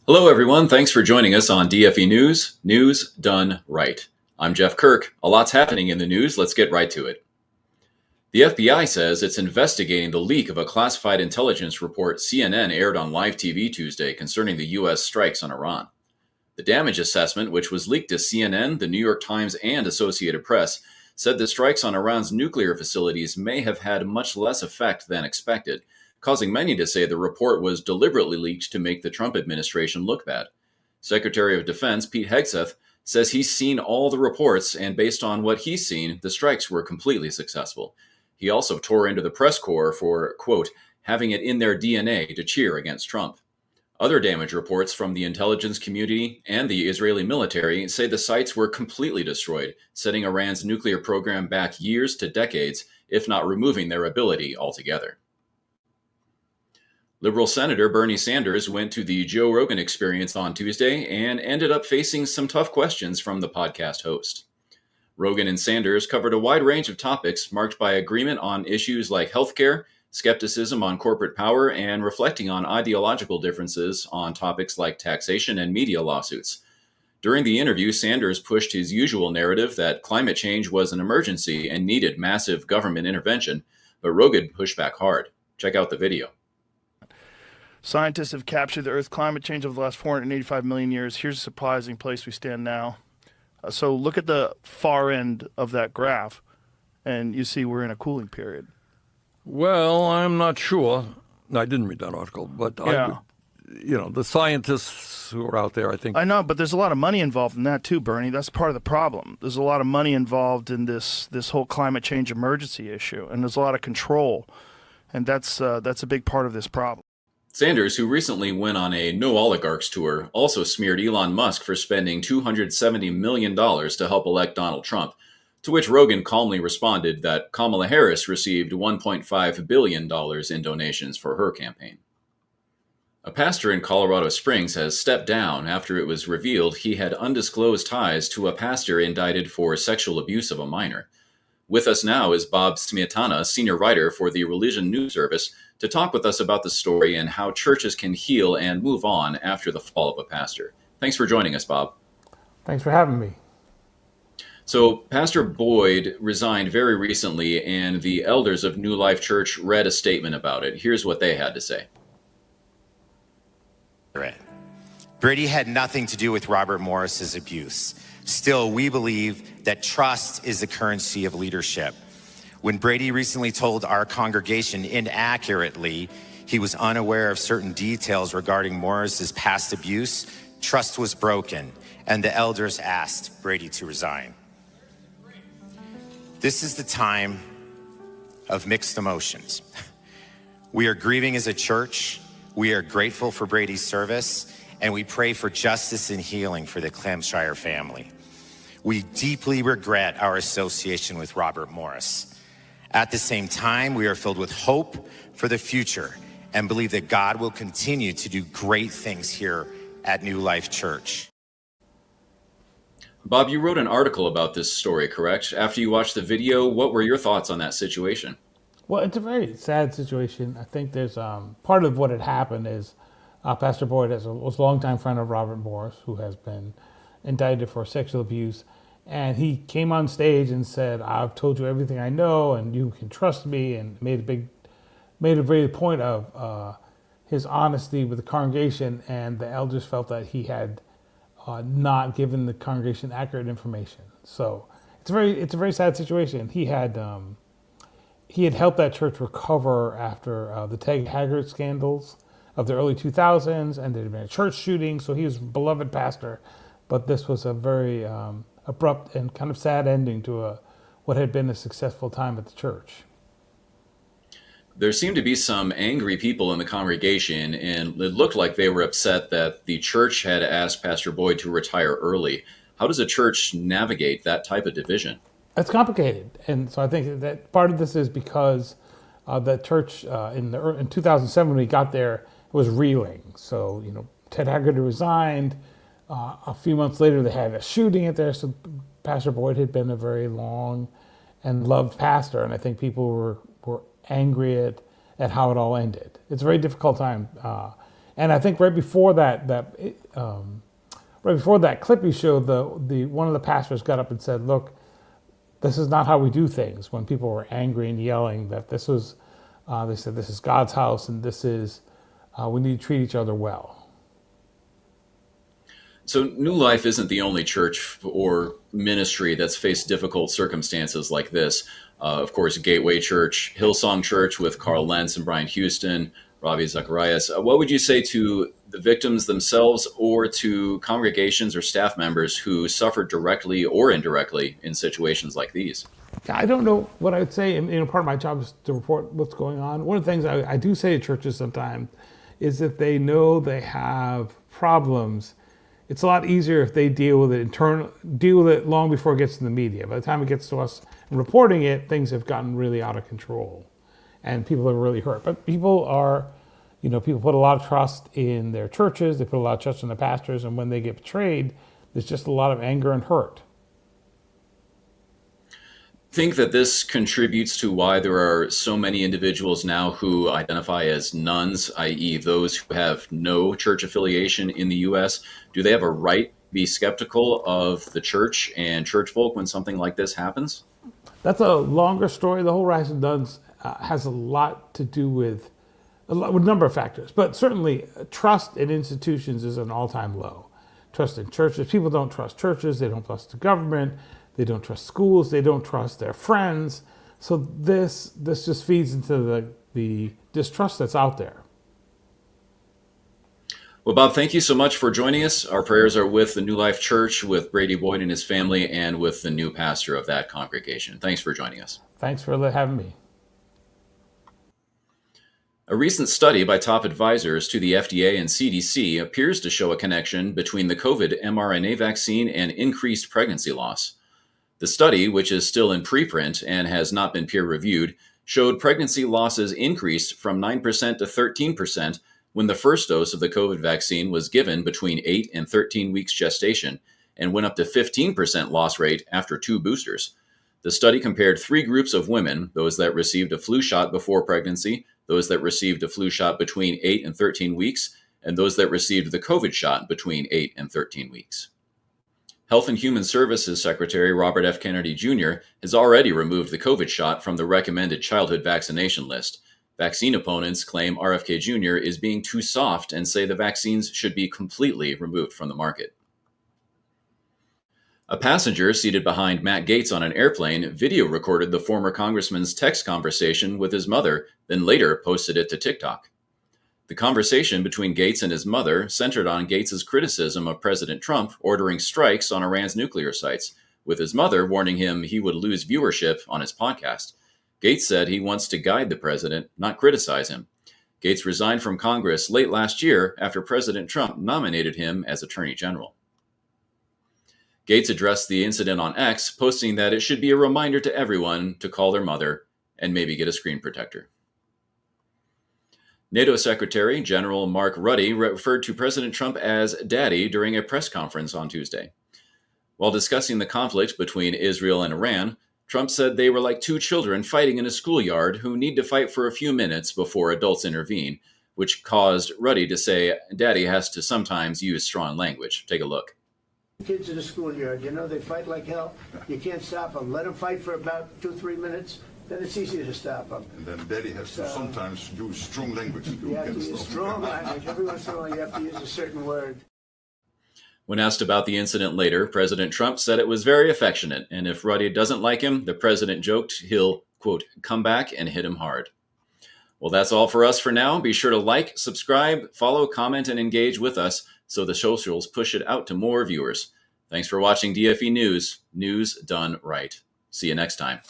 Hello, everyone. Thanks for joining us on DFE News, News Done Right. I'm Jeff Kirk. A lot's happening in the news. Let's get right to it. The FBI says it's investigating the leak of a classified intelligence report CNN aired on live TV Tuesday concerning the U.S. strikes on Iran. The damage assessment, which was leaked to CNN, the New York Times, and Associated Press, said the strikes on Iran's nuclear facilities may have had much less effect than expected, causing many to say the report was deliberately leaked to make the Trump administration look bad. Secretary of Defense Pete Hegseth says he's seen all the reports, and based on what he's seen, the strikes were completely successful. He also tore into the press corps for, quote, having it in their DNA to cheer against Trump. Other damage reports from the intelligence community and the Israeli military say the sites were completely destroyed, setting Iran's nuclear program back years to decades, if not removing their ability altogether. Liberal Senator Bernie Sanders went to the Joe Rogan Experience on Tuesday and ended up facing some tough questions from the podcast host. Rogan and Sanders covered a wide range of topics marked by agreement on issues like healthcare, skepticism on corporate power, and reflecting on ideological differences on topics like taxation and media lawsuits. During the interview, Sanders pushed his usual narrative that climate change was an emergency and needed massive government intervention, but Rogan pushed back hard. Check out the video. Scientists have captured the Earth's climate change over the last 485 million years. Here's a surprising place we stand now. So look at the far end of that graph, and you see we're in a cooling period. Well, I'm not sure. I didn't read that article, but Yeah. the scientists who are out there, I think. I know, but there's a lot of money involved in that too, Bernie. That's part of the problem. There's a lot of money involved in this whole climate change emergency issue, and there's a lot of control, and that's a big part of this problem. Sanders, who recently went on a No Oligarchs tour, also smeared Elon Musk for spending $270 million to help elect Donald Trump, to which Rogan calmly responded that Kamala Harris received $1.5 billion in donations for her campaign. A pastor in Colorado Springs has stepped down after it was revealed he had undisclosed ties to a pastor indicted for sexual abuse of a minor. With us now is Bob Smietana, senior writer for the Religion News Service, to talk with us about the story and how churches can heal and move on after the fall of a pastor. Thanks for joining us, Bob. Thanks for having me. So, Pastor Boyd resigned very recently, and the elders of New Life Church read a statement about it. Here's what they had to say. Brady had nothing to do with Robert Morris's abuse. Still, we believe that trust is the currency of leadership. When Brady recently told our congregation inaccurately he was unaware of certain details regarding Morris's past abuse, trust was broken, and the elders asked Brady to resign. This is the time of mixed emotions. We are grieving as a church. We are grateful for Brady's service, and we pray for justice and healing for the Clamshire family. We deeply regret our association with Robert Morris. At the same time, we are filled with hope for the future and believe that God will continue to do great things here at New Life Church. Bob, you wrote an article about this story, correct? After you watched the video, what were your thoughts on that situation? Well, it's a very sad situation. I think there's part of what had happened is Pastor Boyd was a longtime friend of Robert Morris, who has been indicted for sexual abuse. And he came on stage and said, "I've told you everything I know, and you can trust me," and made a very point of his honesty with the congregation. And the elders felt that he had not given the congregation accurate information. So it's a very sad situation. He had helped that church recover after the Ted Haggard scandals of the early 2000s, and there had been a church shooting. So he was a beloved pastor, but this was a very abrupt and kind of sad ending to what had been a successful time at the church. There seemed to be some angry people in the congregation, and it looked like they were upset that the church had asked Pastor Boyd to retire early. How does a church navigate that type of division? It's complicated, and so I think that part of this is because the church in 2007 when he got there was reeling. So Ted Haggard resigned. A few months later, they had a shooting at there. So Pastor Boyd had been a very long and loved pastor, and I think people were angry at how it all ended. It's a very difficult time And I think right before that clip you showed, the one of the pastors got up and said, "Look, this is not how we do things." When people were angry and yelling, that this was, they said, "This is God's house, and this is we need to treat each other well." So New Life isn't the only church or ministry that's faced difficult circumstances like this. Of course, Gateway Church, Hillsong Church with Carl Lentz and Brian Houston, Ravi Zacharias. What would you say to the victims themselves or to congregations or staff members who suffered directly or indirectly in situations like these? I don't know what I would say. And, part of my job is to report what's going on. One of the things I do say to churches sometimes is that they know they have problems. It's a lot easier if they deal with it long before it gets to the media. By the time it gets to us and reporting it, things have gotten really out of control, and people are really hurt. But people put a lot of trust in their churches. They put a lot of trust in their pastors, and when they get betrayed, there's just a lot of anger and hurt. Think that this contributes to why there are so many individuals now who identify as nuns, i.e. those who have no church affiliation in the U.S.? Do they have a right to be skeptical of the church and church folk when something like this happens? That's a longer story. The whole rise of nuns has a lot to do with a number of factors, but certainly trust in institutions is an all-time low. Trust in churches. People don't trust churches. They don't trust the government. They don't trust schools. They don't trust their friends. So this just feeds into the distrust that's out there. Well, Bob, thank you so much for joining us. Our prayers are with the New Life Church, with Brady Boyd and his family, and with the new pastor of that congregation. Thanks for joining us. Thanks for having me. A recent study by top advisors to the FDA and CDC appears to show a connection between the COVID mRNA vaccine and increased pregnancy loss. The study, which is still in preprint and has not been peer-reviewed, showed pregnancy losses increased from 9% to 13% when the first dose of the COVID vaccine was given between 8 and 13 weeks gestation, and went up to 15% loss rate after 2 boosters. The study compared 3 groups of women, those that received a flu shot before pregnancy, those that received a flu shot between 8 and 13 weeks, and those that received the COVID shot between 8 and 13 weeks. Health and Human Services Secretary Robert F. Kennedy Jr. has already removed the COVID shot from the recommended childhood vaccination list. Vaccine opponents claim RFK Jr. is being too soft and say the vaccines should be completely removed from the market. A passenger seated behind Matt Gaetz on an airplane video recorded the former congressman's text conversation with his mother, then later posted it to TikTok. The conversation between Gaetz and his mother centered on Gaetz's criticism of President Trump ordering strikes on Iran's nuclear sites, with his mother warning him he would lose viewership on his podcast. Gaetz said he wants to guide the president, not criticize him. Gaetz resigned from Congress late last year after President Trump nominated him as Attorney General. Gaetz addressed the incident on X, posting that it should be a reminder to everyone to call their mother and maybe get a screen protector. NATO Secretary General Mark Rutte referred to President Trump as Daddy during a press conference on Tuesday. While discussing the conflict between Israel and Iran, Trump said they were like 2 children fighting in a schoolyard who need to fight for a few minutes before adults intervene, which caused Rutte to say Daddy has to sometimes use strong language. Take a look. Kids in the schoolyard, they fight like hell. You can't stop them. Let them fight for about 2-3 minutes. Then it's easy to stop them. And then Daddy has to sometimes use strong language. You have to use strong language. Every once in a while you have to use a certain word. When asked about the incident later, President Trump said it was very affectionate, and if Rutte doesn't like him, the president joked he'll, quote, come back and hit him hard. Well, that's all for us for now. Be sure to like, subscribe, follow, comment, and engage with us so the socials push it out to more viewers. Thanks for watching DFE News, news done right. See you next time.